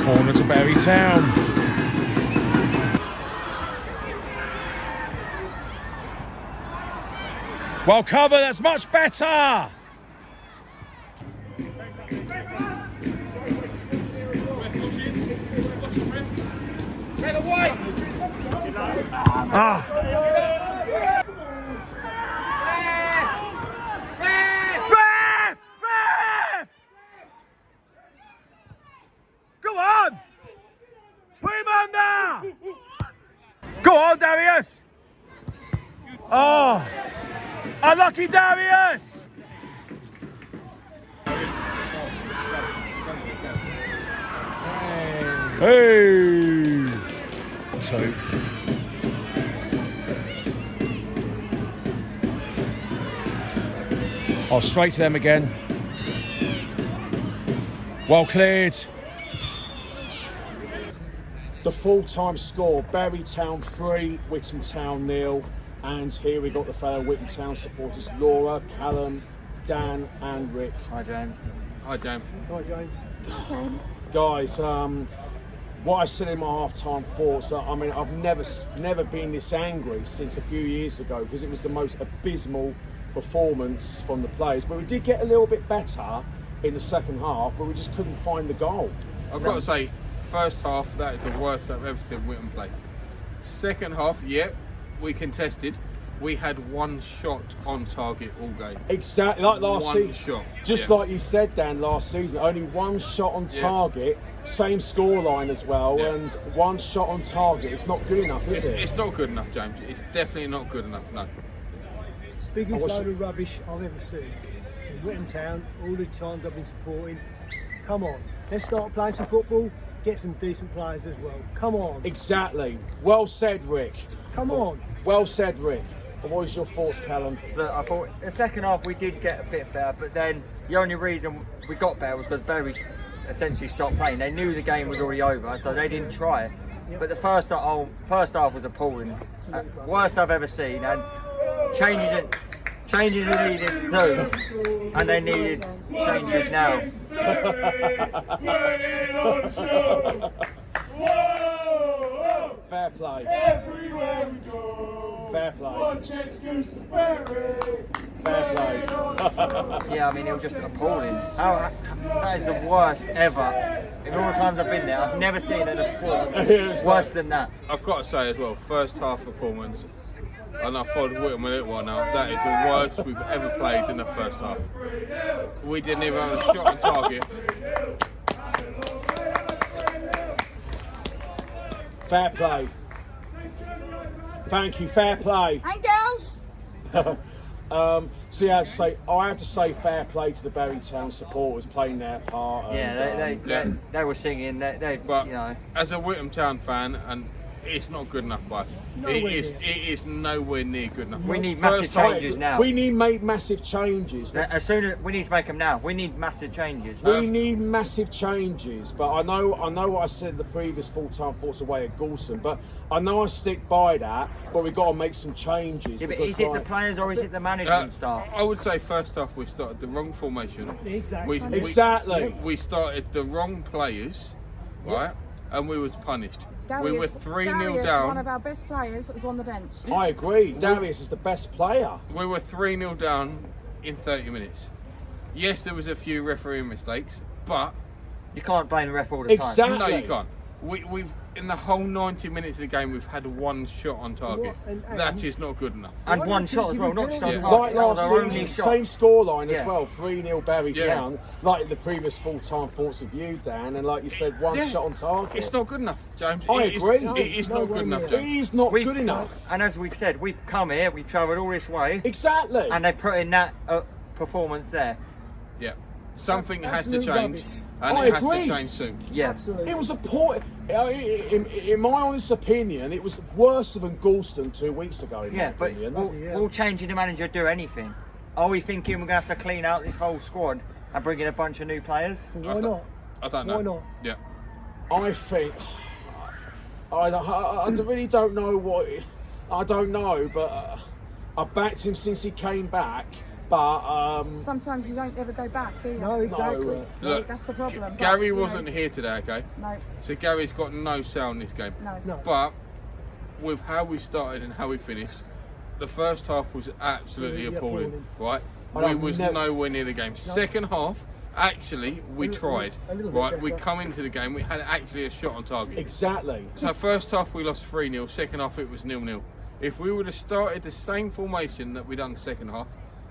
Corner to Bury Town. Well covered, that's much better. Ref! Go on, Darius! Oh! Unlucky Darius! Hey! 2. Oh, straight to them again. Well cleared. The full-time score, Bury Town 3, Witham Town 0. And here we got the fellow Witham Town supporters, Laura, Callum, Dan and Rick. Hi, James. Hi, James. Hi, James. Guys, what I said in my half-time thoughts, I mean, I've never been this angry since a few years ago because it was the most abysmal performance from the players. But we did get a little bit better in the second half, but we just couldn't find the goal. I've got to say, first half, that is the worst I've ever seen Witham play. Second half, yeah, we contested. We had one shot on target all game. Exactly, like last season. One shot. Just yeah. like you said, Dan, last season, only one shot on target, same scoreline as well, and one shot on target. It's not good enough, is it? It's not good enough, James. It's definitely not good enough, no. Biggest load of rubbish I've ever seen. In Witham Town, all the times I've been supporting. Come on, let's start playing some football, get some decent players as well. Come on. Exactly. Well said, Rick. Come on. Well said, Rick. And what was your thoughts, Callum? Look, I thought the second half we did get a bit better, but then the only reason we got better was because Bury essentially stopped playing. They knew the game was already over, so they didn't try it. But the first half was appalling. Worst I've ever seen, and changes are needed soon, and they needed changes now. Fair play. Everywhere we go. Fair play. Watch excuses, Bury. Fair play. Yeah, I mean, it was just appalling. That is the worst ever. In all the times I've been there, I've never seen it before. Worse than that. I've got to say as well, first half performance, and I've followed Witham a little while now, that is the worst we've ever played in the first half. We didn't even have a shot on target. Fair play. Thank you, fair play. And girls. So yeah, I have to say fair play to the Bury Town supporters playing their part. And, they were singing. But you know. as a Witham Town fan, and it's not good enough by us. It is nowhere near good enough. We need massive changes now. We need to make massive changes. As soon as we need to make them now. We need massive changes. We need massive changes. But I know what I said in the previous full-time thoughts away at Goulston. But I know I stick by that. But we've got to make some changes. Yeah, but is it the players or is it the management staff? I would say first off we started the wrong formation. Exactly. We started the wrong players, right? And we was punished. Darius, we were 3-0 down. One of our best players was on the bench. I agree. Darius is the best player. We were 3-0 down in 30 minutes. Yes, there was a few referee mistakes, but You can't blame the ref all the time. Exactly. no, you can't. We've in the whole 90 minutes of the game, we've had one shot on target. That is not good enough. And Why one do you shot think as well, you not can just on do target. Like That was last our only season, shot. same scoreline as Yeah. well, 3-0 Bury Yeah. Town, like the previous full-time thoughts of you, Dan, and like you said, one Yeah. shot on target. It's not good enough, James. I It is- agree. It is not good enough, It James. is not We- good enough. And as we've said, we've come here, we've travelled all this way, Exactly. and they put in that performance there. Yeah. Something has to Absolute change, rubbish. and I it has agree. to change soon. Yeah. Absolutely. It was a poor. In my honest opinion, it was worse than Goulston 2 weeks ago. In Yeah, my but opinion. will changing the manager do anything? Are we thinking we're going to have to clean out this whole squad and bring in a bunch of new players? Why not? I don't know. Why not? Yeah. I think I really don't know what. I don't know, but I backed him since he came back. But Sometimes you don't ever go back, do you? No, exactly. no, Look, that's the problem. Gary But, you wasn't know, here today, okay? No, So Gary's got no say in this game. no. No. But with how we started and how we finished, the first half was absolutely Absolutely appalling, appalling. right? And We I've was never- nowhere near the game. Second half, actually, we tried, a little bit right? We better. come into the game, we had actually a shot on target. exactly. So first half we lost 3-0, second half it was 0-0. If we would have started the same formation that we done second half,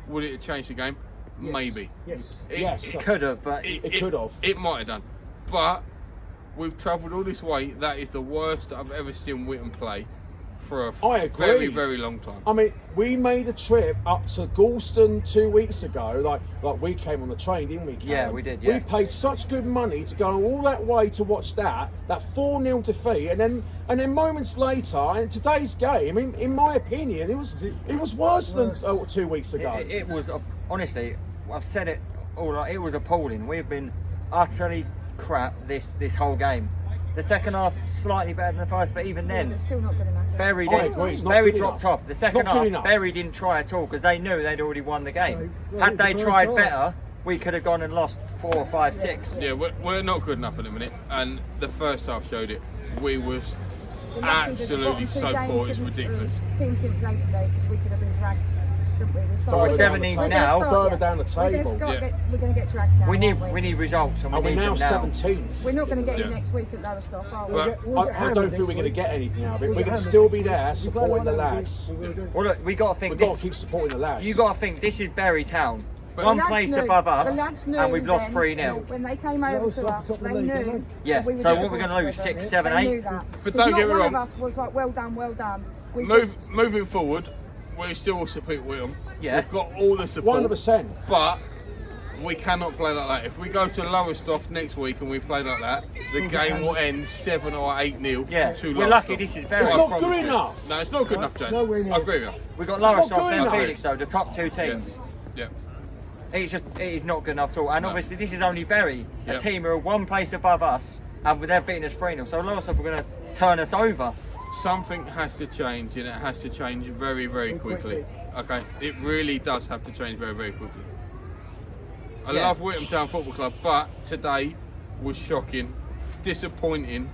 would it have changed the game? Yes. Maybe. Yes. Yes. It could have, but It could have. It might have done. But we've travelled all this way. That is the worst I've ever seen Witham play for a I agree. very, very long time. I mean, we made a trip up to Galston 2 weeks ago. Like we came on the train, didn't we, Cam? Yeah, we did, yeah. We paid such good money to go all that way to watch that 4-0 defeat, and then moments later, in today's game, in my opinion, it was worse than 2 weeks ago. It was, honestly, I've said it all. It was appalling. We've been utterly crap this whole game. The second half slightly better than the first, but even then, It's still not good enough. Bury I agree, it's not Bury good dropped enough. off. The second Not good half, enough. Bury didn't try at all because they knew they'd already won the game. Well, Had they the first tried half. better, we could have gone and lost 4, 5, 6. Yeah, we're not good enough at the minute, and the first half showed it. We was absolutely so poor, it's ridiculous. Teams didn't play today because we could have been dragged, couldn't we? We're 17th now. Further down the table. We're going to get dragged now. We need aren't we need results, and And we we're need now them now. 17th. We're not going to get Yeah. in next week at Lowestoft, are we? But- I don't think we're going to get anything out of it. We're going to still be there supporting the lads. Well, look, we got to think We've got this. to keep supporting the lads. You got to think this is Bury Town, But- one The lads place knew- above the us, lads knew and we've lost then, 3-0. When they came over Lowestoft to at us, the top of they the league, knew. didn't Yeah, that we were so what difficult we're gonna lose, with 6, them. 7, They 8? knew that. But Because don't get me not wrong. one of us was like, well done. We just, Moving forward, we still will support Witham. Yeah. We've got all the support. 100%. But we cannot play like that. If we go to Lowestoft next week and we play like that, the game will end 7 or 8-0 Yeah, to we're Lowestoft. lucky this is Bury. It's I not promise good you. enough. No, it's not good enough, James. nowhere near. I agree with you. We've got not Lowestoft good now, enough. Felix though, the top two teams. Yeah. It is not good enough at all. And No. obviously this is only Bury, a Yeah. team who are one place above us, and they're beating us 3-0. So Lowestoft are going to turn us over. Something has to change, and it has to change very, very quickly. Okay, it really does have to change very, very quickly. I Yeah. love Witham Town Football Club, but today was shocking, disappointing,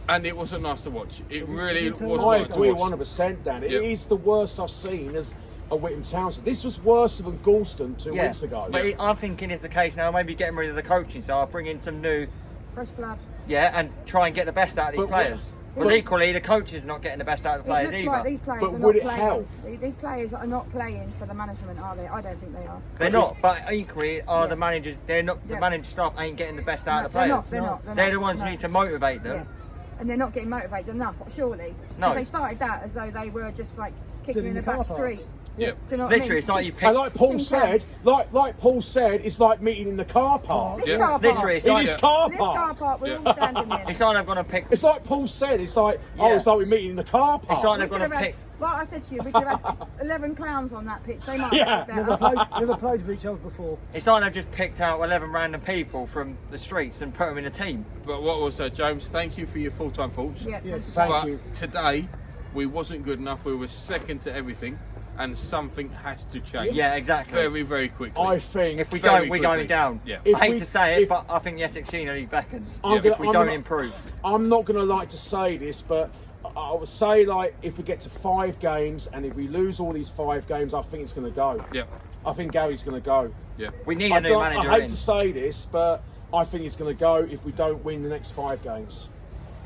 and it wasn't nice to watch. It really was I nice to agree watch. 100%, Dan. It Yep. is the worst I've seen as a Witham Town. This was worse than Galston 2 weeks ago. But I'm thinking it's the case now, maybe getting rid of the coaching, so I'll bring in some new, fresh blood. and try and get the best out of these But what- players. Because equally, the coach is not getting the best out of the It players looks either. like these players But are would not it playing. help? These players are not playing for the management, are they? I don't think they are. They're not, but equally are Yeah. the managers. They're not. The Yeah. managed staff ain't getting the best out of the they're players. not. They're not. They're the ones who need to motivate them. Yeah. And they're not getting motivated enough, surely. No. Because they started that as though they were just like kicking Sitting in the in the back car park. street. Yeah. Do you know what I Literally, mean? it's like you pick. And like Paul King said, Camps. like Paul said, it's like meeting in the car park. This Yeah. car park. Literally, it's In like his car This car park. park, we're Yeah. all standing in. it's like they're gonna pick. It's like Paul said, it's like, Yeah. it's like we're meeting in the car park. It's like We they're could gonna have had, pick. like I said to you, we could have had 11 clowns on that pitch. They might Yeah. have Never been better. played with each other before. It's like they've just picked out 11 random people from the streets and put them in a team. But what was that, James? Thank you for your full-time thoughts. Yeah, Yes. Thank But you. today, we wasn't good enough. We were second to everything, and something has to change. Yeah, exactly. Very, very quickly. I think If we Very don't, we're quickly. going down. Yeah. If I hate we- to say it, if- but I think the Essex Senior League beckons. I'm If gonna- we I'm don't gonna- improve. I'm not going to like to say this, but I would say, like, if we get to 5 games and if we lose all these 5 games, I think it's going to go. Yeah, I think Gary's going to go. yeah. We need I a new don't- manager I hate in. to say this, but I think it's going to go if we don't win the next 5 games.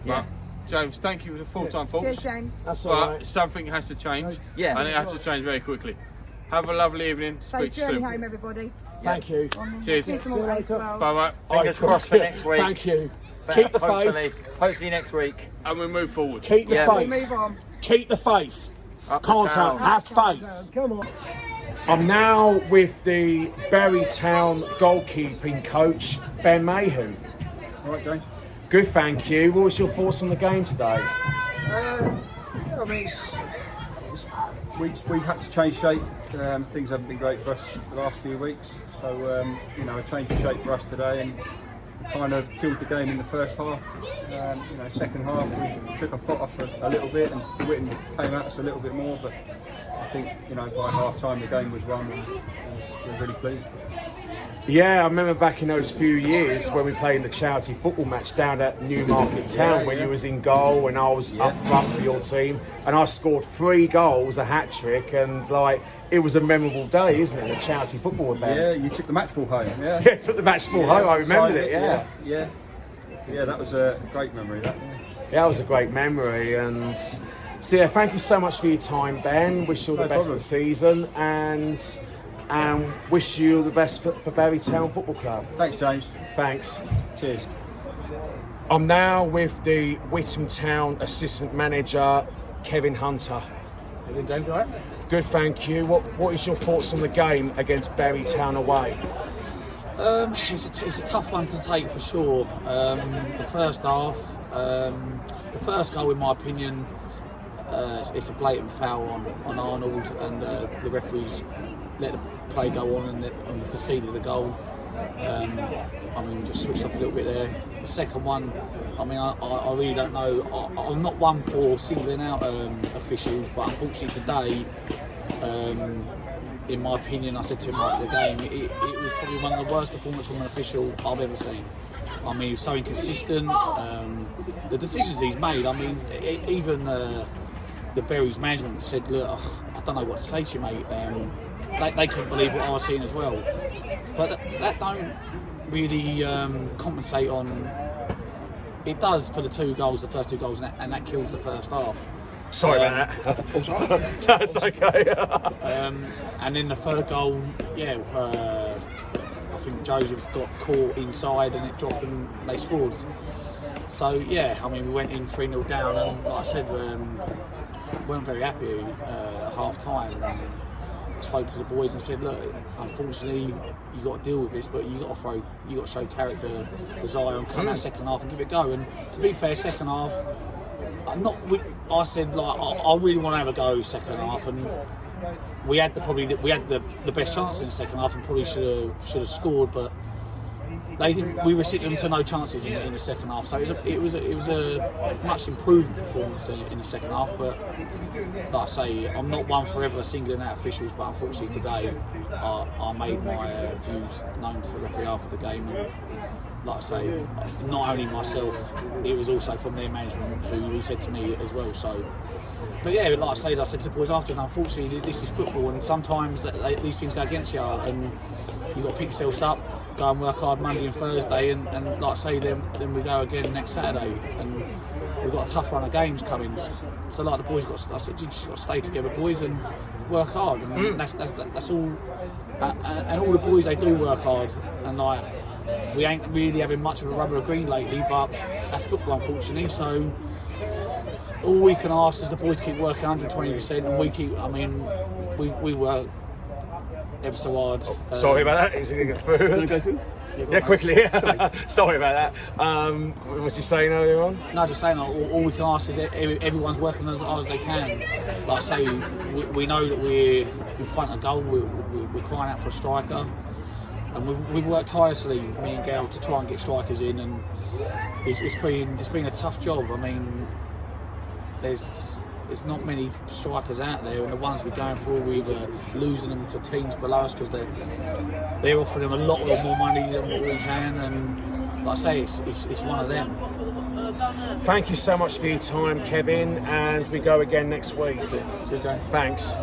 Yeah. Right. James, thank you for the full-time thoughts. Cheers, James. That's all But right. something has to change. Yeah. And it has to change very quickly. Have a lovely evening. Safe Speak journey soon. home, everybody. Thank you. Cheers. See you See you tomorrow at later. 8:12. Bye-bye. Fingers crossed for next week. Thank you. But Keep the hopefully, faith. hopefully next week. And we move forward. Keep the Yeah. We faith. move on. Keep the faith. Up the Can't town. have faith. Come on. I'm now with the Bury Town goalkeeping coach, Ben Mayhew. All right, James. Good, thank you. What was your thoughts on the game today? I mean, we had to change shape. Things haven't been great for us the last few weeks, so a change of shape for us today, and kind of killed the game in the first half. Second half we took our foot off a little bit, and Witten came at us a little bit more. But I think by half time the game was won, and we're really pleased. Yeah, I remember back in those few years when we played in the charity football match down at Newmarket Town when you was in goal and I was up front for your team and I scored 3 goals, a hat-trick, and it was a memorable day, isn't it, a charity football event? Yeah, you took the match ball home. Yeah, Yeah, took the match ball home, I remembered signed it, yeah. Yeah, that was a great memory. That. Yeah, that was a great memory, and so yeah, thank you so much for your time, Ben. Wish you all the No best problem. of the season, and wish you all the best for Bury Town Football Club. Thanks, James. Thanks. Cheers. I'm now with the Witham Town assistant manager, Kevin Hunter. How you doing, James? All right? Good, thank you. What is your thoughts on the game against Bury Town away? It's a tough one to take for sure. The first half, the first goal, in my opinion, it's a blatant foul on Arnold, and the referees let the play go on and they've conceded the goal. I mean, we just switched off a little bit there. The second one, I mean, I really don't know. I'm not one for singling out officials, but unfortunately today, in my opinion, I said to him after the game, it was probably one of the worst performances from an official I've ever seen. I mean, he was so inconsistent. The decisions he's made, I mean, even the Bury's management said, look, I don't know what to say to you, mate. They couldn't believe what I was seeing as well. But that don't really compensate on. It does for the first two goals, and that kills the first half. Sorry about that. That's okay. And then the third goal, I think Joseph got caught inside and it dropped and they scored. So yeah, I mean, we went in 3-0 down, and like I said, weren't very happy at half time. I spoke to the boys and said, look, unfortunately, you got to deal with this, but you got to show character, desire, and come out second half and give it a go. And to be fair, second half, I said, like, I really want to have a go second half, and we had the best chance in the second half and probably should have scored, but they didn't. We restricted them to no chances in the second half, so it was a much improved performance in the second half. But like I say, I'm not one for ever singling out officials, but unfortunately today I made my views known to the referee after the game. And like I say, not only myself, it was also from their management who said to me as well. So, but yeah, like I said to the boys afterwards, unfortunately this is football, and sometimes these things go against you, and you've got to pick yourselves up, go and work hard Monday and Thursday, and like I say, then we go again next Saturday, and we've got a tough run of games coming. So like the boys I said, you just got to stay together, boys, and work hard, and that's all. And all the boys, they do work hard, and like we ain't really having much of a rubber of green lately, but that's football, unfortunately. So all we can ask is the boys keep working 120%, and we keep. I mean, we work ever so hard. Sorry about that. Is it going to get through? Yeah, quickly. Sorry about that. What was you saying earlier on? No, just saying, all we can ask is everyone's working as hard as they can. Like I say, we know that we're in front of goal, we're crying out for a striker, and we've worked tirelessly, me and Gail, to try and get strikers in, and it's been a tough job. I mean, there's not many strikers out there, and the ones we're going for, we're either losing them to teams below us because they're offering them a lot more money than what we can, and like I say, it's one of them. Thank you so much for your time, Kevin, and we go again next week. Thanks.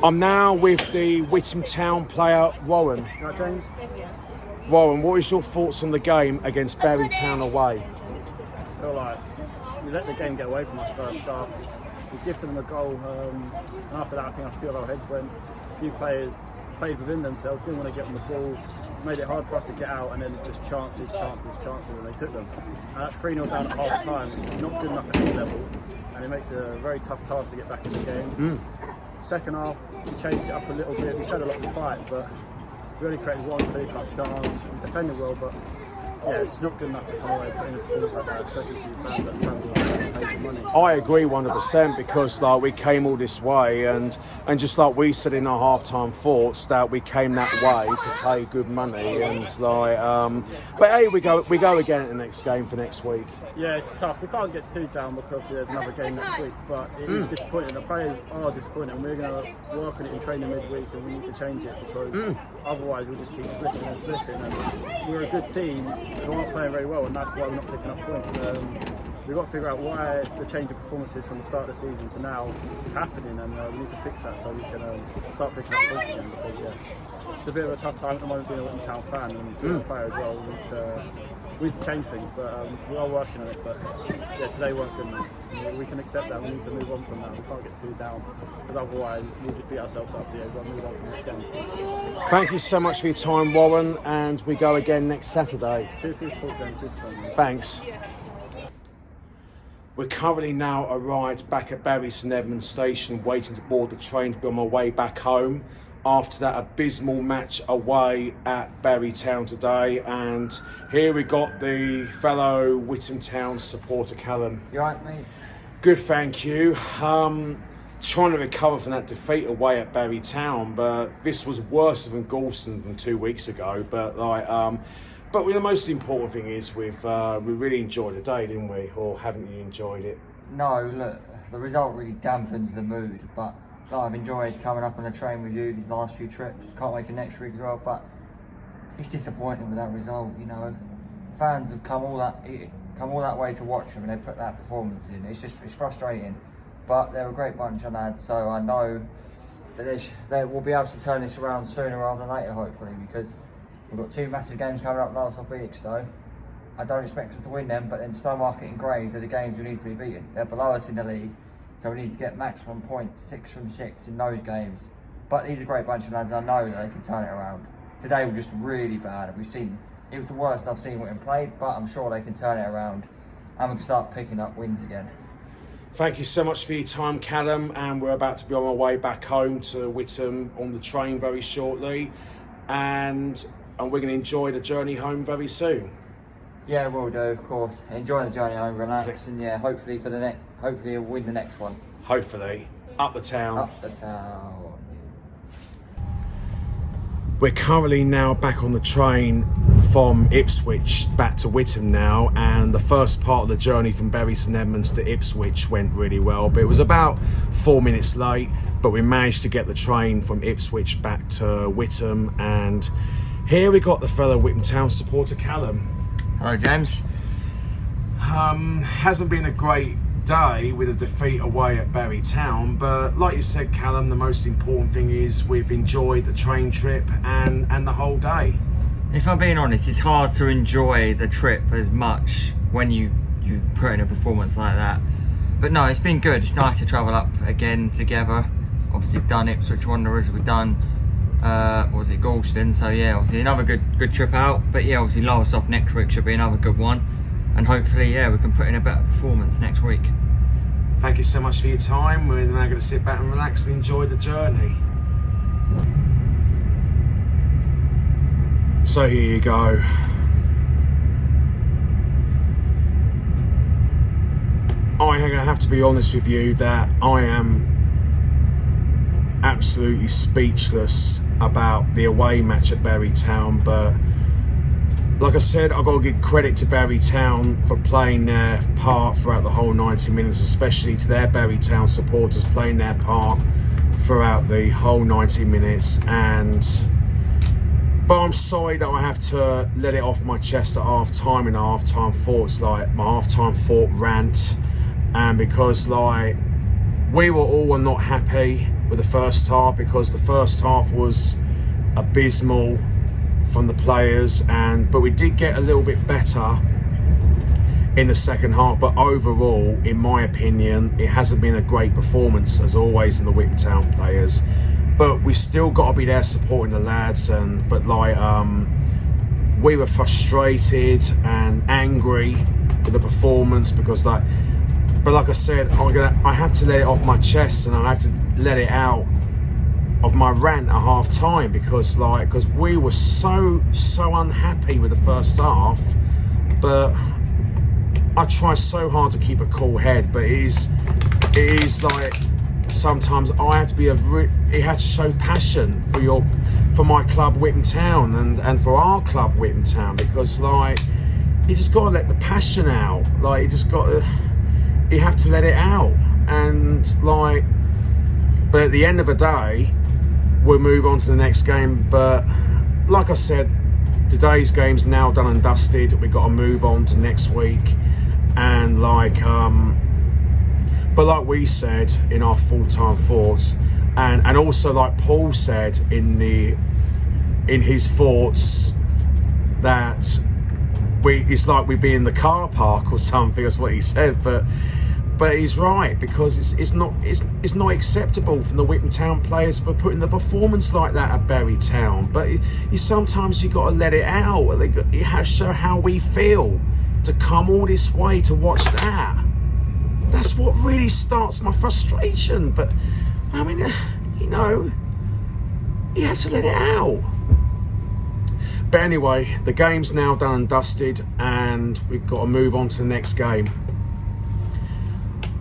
I'm now with the Witham Town player, Warren. Right, James? Warren, what is your thoughts on the game against Bury Town away? I feel like we let the game get away from us first half. We gifted them a goal, and after that I think a few of our heads went. A few players played within themselves, didn't want to get on the ball, made it hard for us to get out, and then just chances, and they took them. And that's 3-0 down at half time. It's not good enough at any level, and it makes it a very tough task to get back in the game. Second half, we changed it up a little bit. We showed a lot of fight, but we only created one clear-cut chance. We defended well, but yeah, it's not good enough to come away putting a performance like that, especially for you fans that travel and pay the money. I agree 100% because like we came all this way, and just like we said in our half-time thoughts that we came that way to pay good money, and like but hey, we go again at the next game for next week. Yeah, it's tough. We can't get too down because there's another game next week, but it is disappointing. The players are disappointing, and we're going to work on it in training midweek, and we need to change it because otherwise we'll just keep slipping and slipping. And we're a good team. We're not playing very well, and that's why we're not picking up points. We've got to figure out why the change of performances from the start of the season to now is happening, and we need to fix that so we can start picking up points again. Because it's a bit of a tough time at the moment being a Witham Town fan and being a player as well. We need to change things, but we are working on it. But yeah, today weren't good enough. We can accept that. We need to move on from that. We can't get too down, because otherwise we'll just beat ourselves up. So yeah, we've got to move on from this game. Thank you so much for your time, Warren, and we go again next Saturday. Cheers for your support, James. Cheers for coming. Thanks. We're currently now arrived back at Bury St Edmunds station, waiting to board the train to be on my way back home after that abysmal match away at Bury Town today. And here we got the fellow Witham Town supporter, Callum. You right, mate? Good, thank you. Trying to recover from that defeat away at Bury Town, but this was worse than Galston from 2 weeks ago. But the most important thing is we really enjoyed the day, didn't we? Or haven't you enjoyed it? No, look, the result really dampens the mood, but I've enjoyed coming up on the train with you these last few trips. Can't wait for next week as well, but it's disappointing with that result. You know, fans have come all that way to watch them, and they put that performance in. It's frustrating, but they're a great bunch of lads, so I know that they will be able to turn this around sooner rather than later, hopefully, because we've got 2 massive games coming up last off weeks though. I don't expect us to win them, but then Stowmarket and Grays are the games we need to be beaten. They're below us in the league, so we need to get maximum points, 6 from 6 in those games. But these are a great bunch of lads, and I know that they can turn it around. Today was just really bad, and it was the worst I've seen Witham played, but I'm sure they can turn it around and we can start picking up wins again. Thank you so much for your time, Callum, and we're about to be on our way back home to Witham on the train very shortly, and we're going to enjoy the journey home very soon. Yeah, we'll do, of course. Enjoy the journey home, relax, and yeah, hopefully we'll win the next one. Hopefully. Up the town. Up the town. We're currently now back on the train from Ipswich back to Witham now, and the first part of the journey from Bury St Edmunds to Ipswich went really well, but it was about 4 minutes late, but we managed to get the train from Ipswich back to Witham, and here we got the fellow Witham Town supporter, Callum. Hello, James. Hasn't been a great day with a defeat away at Bury Town, but like you said, Callum, the most important thing is we've enjoyed the train trip and the whole day. If I'm being honest, it's hard to enjoy the trip as much when you put in a performance like that. But no, it's been good. It's nice to travel up again together. Obviously we've done Ipswich Wanderers, we've done Galston, so yeah, obviously another good trip out. But yeah, obviously last off next week should be another good one, and hopefully yeah, we can put in a better performance next week. Thank you so much for your time. We're now going to sit back and relax and enjoy the journey. So here you go. I have to be honest with you that I am absolutely speechless about the away match at Bury Town, but like I said, I've got to give credit to Bury Town for playing their part throughout the whole 90 minutes, especially to their Bury Town supporters playing their part throughout the whole 90 minutes. But I'm sorry that I have to let it off my chest at half time in half time thoughts, like my half time thought rant, and because like we were all not happy with the first half, because the first half was abysmal from the players, but we did get a little bit better in the second half. But overall, in my opinion, it hasn't been a great performance as always from the Witham Town players. But we still got to be there supporting the lads, we were frustrated and angry with the performance because like I said, I had to let it off my chest, and I had to let it out of my rant at half time because we were so unhappy with the first half. But I try so hard to keep a cool head, but it is like sometimes I have to be it had to show passion for my club Witham Town and for our club Witham Town, because like you just got to let the passion out, like you have to let it out, and like, but at the end of the day we'll move on to the next game. But like I said, today's game's now done and dusted. We've got to move on to next week, and but like we said in our full-time thoughts, and also like Paul said in his thoughts, that it's like we'd be in the car park or something. That's what he said. But But he's right, because it's not acceptable from the Witham Town players for putting the performance like that at Bury Town. But sometimes you got to let it out. It has to show how we feel to come all this way to watch that. That's what really starts my frustration. But I mean, you know, you have to let it out. But anyway, the game's now done and dusted, and we've got to move on to the next game.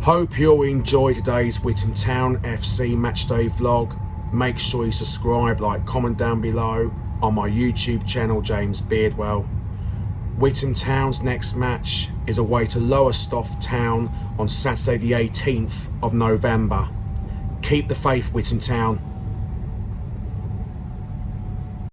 Hope you all enjoy today's Witham Town FC matchday vlog. Make sure you subscribe, like, comment down below on my YouTube channel, James Beardwell. Witham Town's next match is away to Lowestoft Town on Saturday the 18th of November. Keep the faith, Witham Town.